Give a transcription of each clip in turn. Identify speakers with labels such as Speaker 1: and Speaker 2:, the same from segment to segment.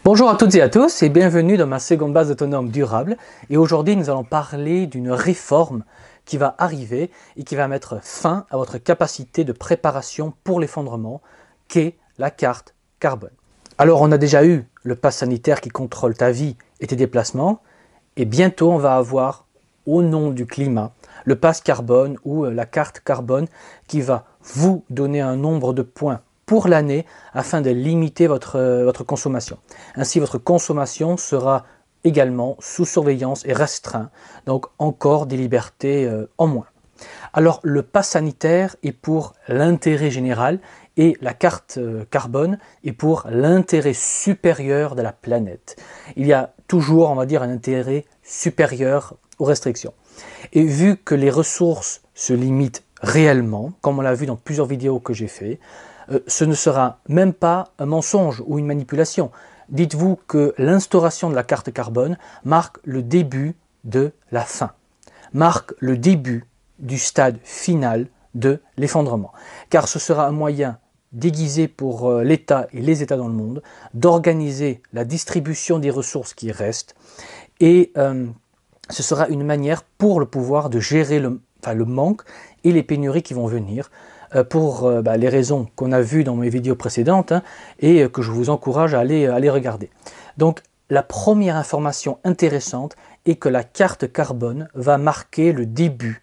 Speaker 1: Bonjour à toutes et à tous et bienvenue dans ma seconde base autonome durable. Et aujourd'hui, nous allons parler d'une réforme qui va arriver et qui va mettre fin à votre capacité de préparation pour l'effondrement, qu'est la carte carbone. Alors, on a déjà eu le pass sanitaire qui contrôle ta vie et tes déplacements, et bientôt on va avoir, au nom du climat, le pass carbone ou la carte carbone qui va vous donner un nombre de points pour l'année afin de limiter votre consommation. Ainsi, votre consommation sera également sous surveillance et restreinte, donc encore des libertés en moins. Alors, le pass sanitaire est pour l'intérêt général et la carte carbone est pour l'intérêt supérieur de la planète. Il y a toujours, on va dire, un intérêt supérieur aux restrictions. Et vu que les ressources se limitent réellement, comme on l'a vu dans plusieurs vidéos que j'ai fait, ce ne sera même pas un mensonge ou une manipulation. Dites-vous que l'instauration de la carte carbone marque le début de la fin, marque le début du stade final de l'effondrement. Car ce sera un moyen déguisé pour l'État et les États dans le monde d'organiser la distribution des ressources qui restent et ce sera une manière pour le pouvoir de gérer le manque et les pénuries qui vont venir pour les raisons qu'on a vues dans mes vidéos précédentes et que je vous encourage à aller regarder. Donc la première information intéressante est que la carte carbone va marquer le début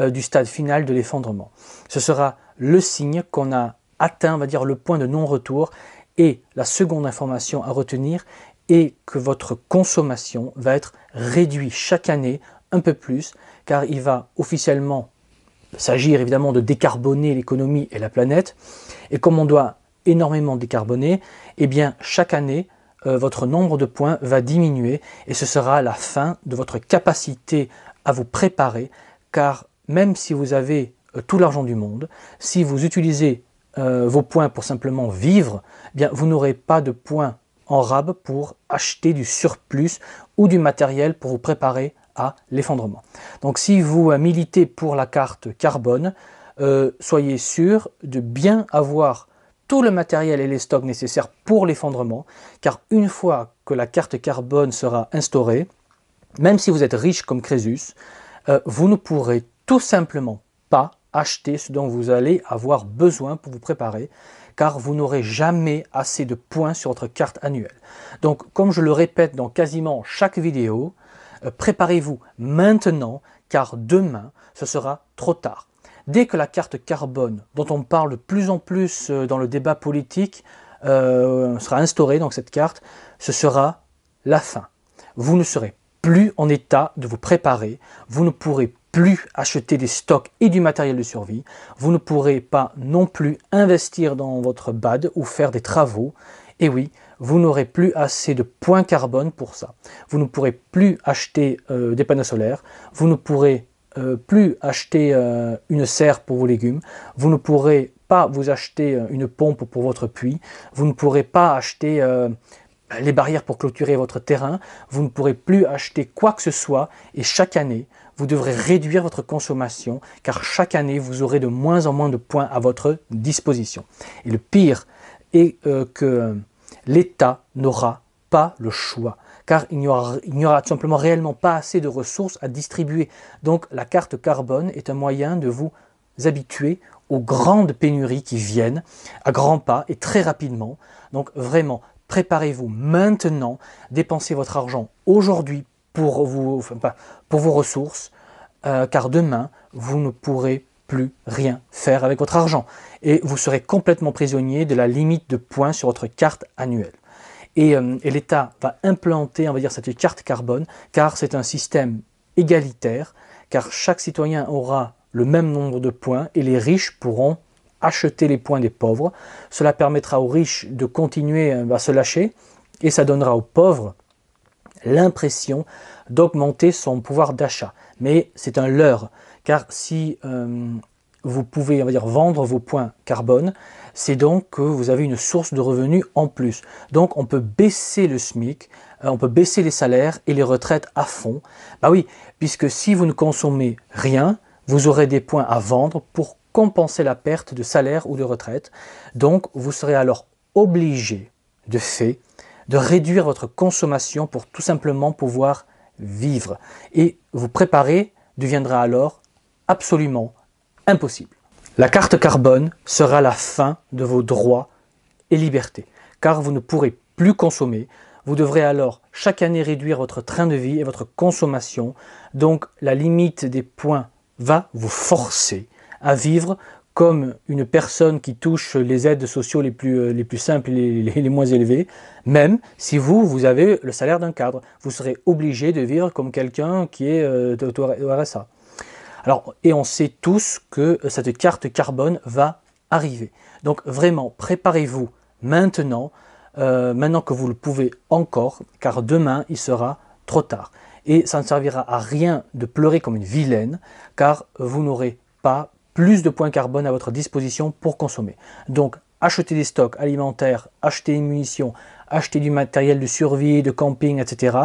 Speaker 1: du stade final de l'effondrement. Ce sera le signe qu'on a atteint, on va dire, le point de non-retour. Et la seconde information à retenir est que votre consommation va être réduite chaque année un peu plus, car il va officiellement s'agir évidemment de décarboner l'économie et la planète. Et comme on doit énormément décarboner, eh bien chaque année, votre nombre de points va diminuer et ce sera la fin de votre capacité à vous préparer, car même si vous avez tout l'argent du monde, si vous utilisez vos points pour simplement vivre, eh bien vous n'aurez pas de points en rab pour acheter du surplus ou du matériel pour vous préparer à l'effondrement. Donc si vous militez pour la carte carbone, soyez sûr de bien avoir tout le matériel et les stocks nécessaires pour l'effondrement, car une fois que la carte carbone sera instaurée, même si vous êtes riche comme Crésus, vous ne pourrez tout simplement pas acheter ce dont vous allez avoir besoin pour vous préparer, car vous n'aurez jamais assez de points sur votre carte annuelle. Donc, comme je le répète dans quasiment chaque vidéo, préparez-vous maintenant, car demain, ce sera trop tard. Dès que la carte carbone, dont on parle de plus en plus dans le débat politique, sera instaurée, donc cette carte, ce sera la fin. Vous ne serez plus en état de vous préparer, vous ne pourrez plus acheter des stocks et du matériel de survie, vous ne pourrez pas non plus investir dans votre BAD ou faire des travaux, et oui, vous n'aurez plus assez de points carbone pour ça. Vous ne pourrez plus acheter des panneaux solaires, vous ne pourrez plus acheter une serre pour vos légumes, vous ne pourrez pas vous acheter une pompe pour votre puits, vous ne pourrez pas acheter les barrières pour clôturer votre terrain, vous ne pourrez plus acheter quoi que ce soit et chaque année, vous devrez réduire votre consommation car chaque année, vous aurez de moins en moins de points à votre disposition. Et le pire est que l'État n'aura pas le choix car il n'y aura tout simplement réellement pas assez de ressources à distribuer. Donc la carte carbone est un moyen de vous habituer aux grandes pénuries qui viennent à grands pas et très rapidement. Donc vraiment, préparez-vous maintenant, dépensez votre argent aujourd'hui pour vos ressources, car demain, vous ne pourrez plus rien faire avec votre argent. Et vous serez complètement prisonnier de la limite de points sur votre carte annuelle. Et l'État va implanter, on va dire, cette carte carbone, car c'est un système égalitaire, car chaque citoyen aura le même nombre de points et les riches pourront acheter les points des pauvres. Cela permettra aux riches de continuer à se lâcher et ça donnera aux pauvres l'impression d'augmenter son pouvoir d'achat. Mais c'est un leurre, car si vous pouvez, on va dire, vendre vos points carbone, c'est donc que vous avez une source de revenus en plus. Donc on peut baisser le SMIC, on peut baisser les salaires et les retraites à fond. Bah oui, puisque si vous ne consommez rien, vous aurez des points à vendre pour compenser la perte de salaire ou de retraite. Donc vous serez alors obligé de fait de réduire votre consommation pour tout simplement pouvoir vivre. Et vous préparer deviendra alors absolument impossible. La carte carbone sera la fin de vos droits et libertés, car vous ne pourrez plus consommer. Vous devrez alors chaque année réduire votre train de vie et votre consommation. Donc la limite des points va vous forcer à vivre comme une personne qui touche les aides sociaux les plus simples et les moins élevées. Même si vous avez le salaire d'un cadre, vous serez obligé de vivre comme quelqu'un qui est au RSA. Alors, et on sait tous que cette carte carbone va arriver. Donc vraiment, préparez-vous maintenant, maintenant que vous le pouvez encore, car demain, il sera trop tard. Et ça ne servira à rien de pleurer comme une vilaine, car vous n'aurez pas plus de points carbone à votre disposition pour consommer. Donc, achetez des stocks alimentaires, achetez des munitions, achetez du matériel de survie, de camping, etc.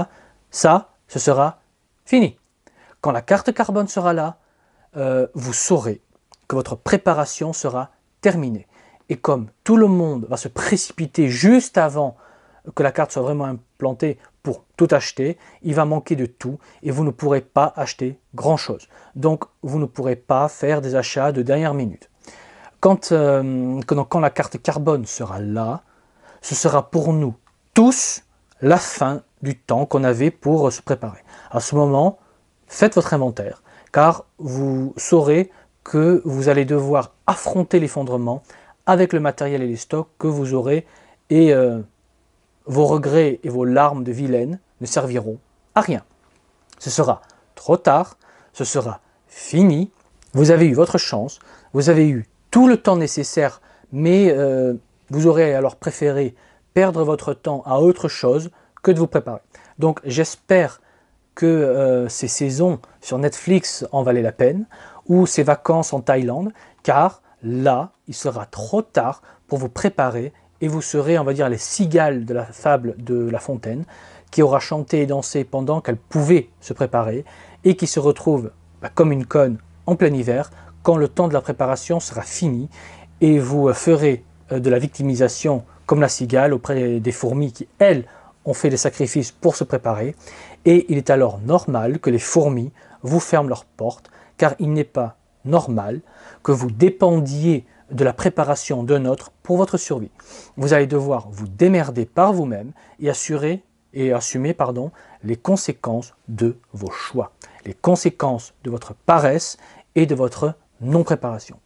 Speaker 1: Ça, ce sera fini. Quand la carte carbone sera là, vous saurez que votre préparation sera terminée. Et comme tout le monde va se précipiter juste avant que la carte soit vraiment implantée pour tout acheter, il va manquer de tout et vous ne pourrez pas acheter grand-chose. Donc, vous ne pourrez pas faire des achats de dernière minute. Quand la carte carbone sera là, ce sera pour nous tous la fin du temps qu'on avait pour se préparer. À ce moment, faites votre inventaire, car vous saurez que vous allez devoir affronter l'effondrement avec le matériel et les stocks que vous aurez, et vos regrets et vos larmes de vilaine ne serviront à rien. Ce sera trop tard, ce sera fini, vous avez eu votre chance, vous avez eu tout le temps nécessaire, mais vous aurez alors préféré perdre votre temps à autre chose que de vous préparer. Donc j'espère que ces saisons sur Netflix en valaient la peine, ou ces vacances en Thaïlande, car là, il sera trop tard pour vous préparer et vous serez, on va dire, les cigales de la fable de La Fontaine, qui aura chanté et dansé pendant qu'elle pouvait se préparer et qui se retrouve comme une conne en plein hiver quand le temps de la préparation sera fini, et vous ferez de la victimisation comme la cigale auprès des fourmis qui, elles, ont fait des sacrifices pour se préparer. Et il est alors normal que les fourmis vous ferment leurs portes, car il n'est pas normal que vous dépendiez de la préparation d'un autre pour votre survie. Vous allez devoir vous démerder par vous-même et assumer les conséquences de vos choix, les conséquences de votre paresse et de votre non-préparation.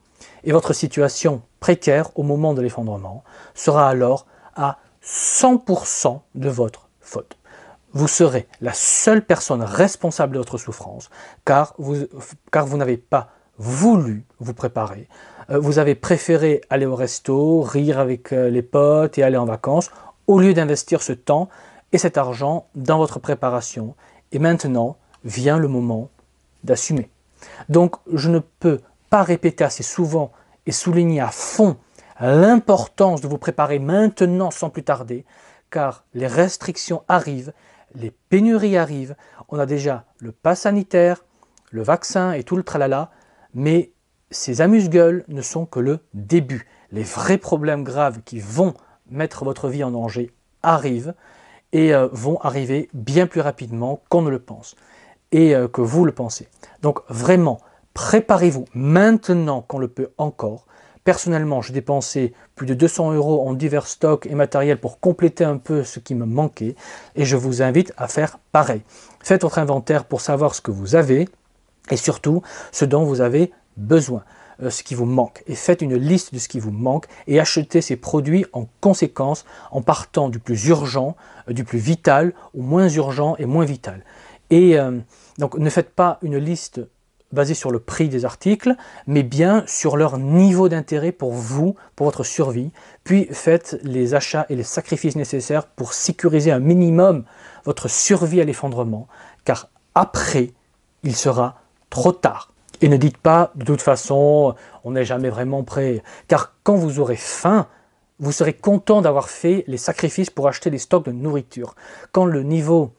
Speaker 1: Et votre situation précaire au moment de l'effondrement sera alors à 100% de votre faute. Vous serez la seule personne responsable de votre souffrance, car vous n'avez pas voulu vous préparer. Vous avez préféré aller au resto, rire avec les potes et aller en vacances, au lieu d'investir ce temps et cet argent dans votre préparation. Et maintenant vient le moment d'assumer. Donc je ne peux pas répéter assez souvent et souligner à fond l'importance de vous préparer maintenant sans plus tarder, car les restrictions arrivent, les pénuries arrivent, on a déjà le pass sanitaire, le vaccin et tout le tralala, mais ces amuse-gueules ne sont que le début. Les vrais problèmes graves qui vont mettre votre vie en danger arrivent, et vont arriver bien plus rapidement qu'on ne le pense et que vous le pensez. Donc vraiment, préparez-vous maintenant qu'on le peut encore. Personnellement, j'ai dépensé plus de 200 € en divers stocks et matériel pour compléter un peu ce qui me manquait, et je vous invite à faire pareil. Faites votre inventaire pour savoir ce que vous avez et surtout ce dont vous avez besoin, ce qui vous manque. Et faites une liste de ce qui vous manque et achetez ces produits en conséquence, en partant du plus urgent, du plus vital au moins urgent et moins vital. Et donc ne faites pas une liste basée sur le prix des articles, mais bien sur leur niveau d'intérêt pour vous, pour votre survie. Puis faites les achats et les sacrifices nécessaires pour sécuriser un minimum votre survie à l'effondrement, car après, il sera trop tard. Et ne dites pas, de toute façon, on n'est jamais vraiment prêt, car quand vous aurez faim, vous serez content d'avoir fait les sacrifices pour acheter des stocks de nourriture. Quand le niveau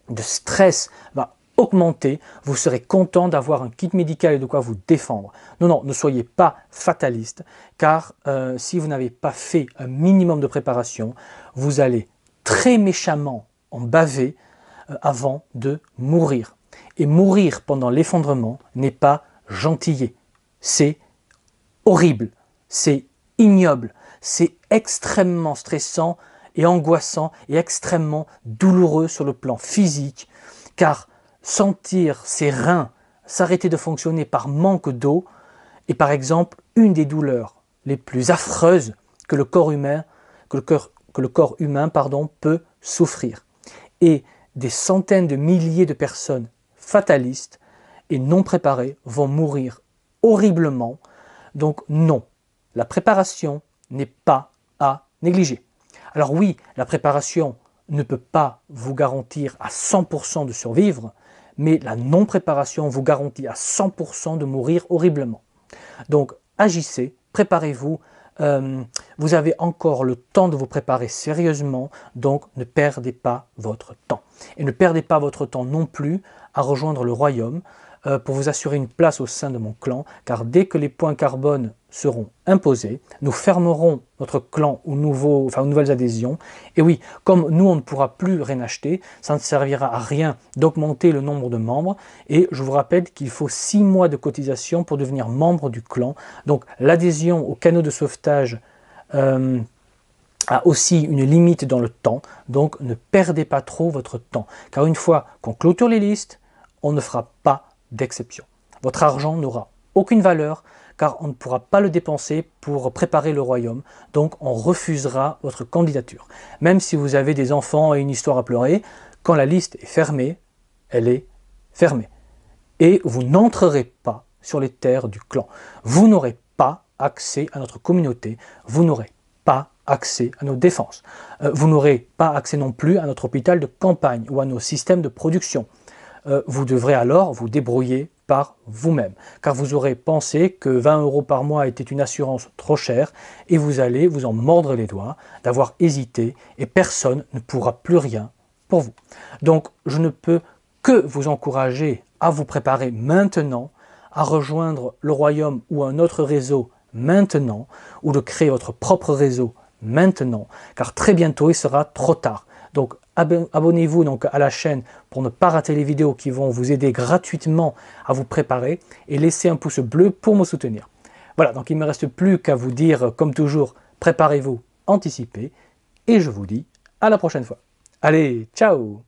Speaker 1: de stress va augmenter, vous serez content d'avoir un kit médical et de quoi vous défendre. Non, non, ne soyez pas fataliste, car si vous n'avez pas fait un minimum de préparation, vous allez très méchamment ont bavé avant de mourir. Et mourir pendant l'effondrement n'est pas gentillet, c'est horrible, c'est ignoble, c'est extrêmement stressant et angoissant et extrêmement douloureux sur le plan physique, car sentir ses reins s'arrêter de fonctionner par manque d'eau est par exemple une des douleurs les plus affreuses que le corps humain, peut souffrir. Et des centaines de milliers de personnes fatalistes et non préparées vont mourir horriblement. Donc non, la préparation n'est pas à négliger. Alors oui, la préparation ne peut pas vous garantir à 100% de survivre, mais la non-préparation vous garantit à 100% de mourir horriblement. Donc agissez, préparez-vous, vous avez encore le temps de vous préparer sérieusement, donc ne perdez pas votre temps. Et ne perdez pas votre temps non plus à rejoindre le royaume pour vous assurer une place au sein de mon clan, car dès que les points carbone seront imposés, nous fermerons notre clan aux nouvelles adhésions. Et oui, comme nous on ne pourra plus rien acheter, ça ne servira à rien d'augmenter le nombre de membres. Et je vous rappelle qu'il faut 6 mois de cotisation pour devenir membre du clan. Donc l'adhésion au canot de sauvetage a aussi une limite dans le temps, donc ne perdez pas trop votre temps. Car une fois qu'on clôture les listes, on ne fera pas d'exception. Votre argent n'aura aucune valeur car on ne pourra pas le dépenser pour préparer le royaume, donc on refusera votre candidature. Même si vous avez des enfants et une histoire à pleurer, quand la liste est fermée, elle est fermée. Et vous n'entrerez pas sur les terres du clan. Vous n'aurez pas accès à notre communauté, vous n'aurez pas accès à nos défenses. Vous n'aurez pas accès non plus à notre hôpital de campagne ou à nos systèmes de production. Vous devrez alors vous débrouiller par vous-même, car vous aurez pensé que 20 € par mois était une assurance trop chère et vous allez vous en mordre les doigts d'avoir hésité et personne ne pourra plus rien pour vous. Donc je ne peux que vous encourager à vous préparer maintenant, à rejoindre le royaume ou un autre réseau maintenant, ou de créer votre propre réseau maintenant, car très bientôt il sera trop tard. Donc abonnez-vous donc à la chaîne pour ne pas rater les vidéos qui vont vous aider gratuitement à vous préparer et laissez un pouce bleu pour me soutenir. Voilà, donc il ne me reste plus qu'à vous dire comme toujours, préparez-vous, anticipez et je vous dis à la prochaine fois. Allez, ciao!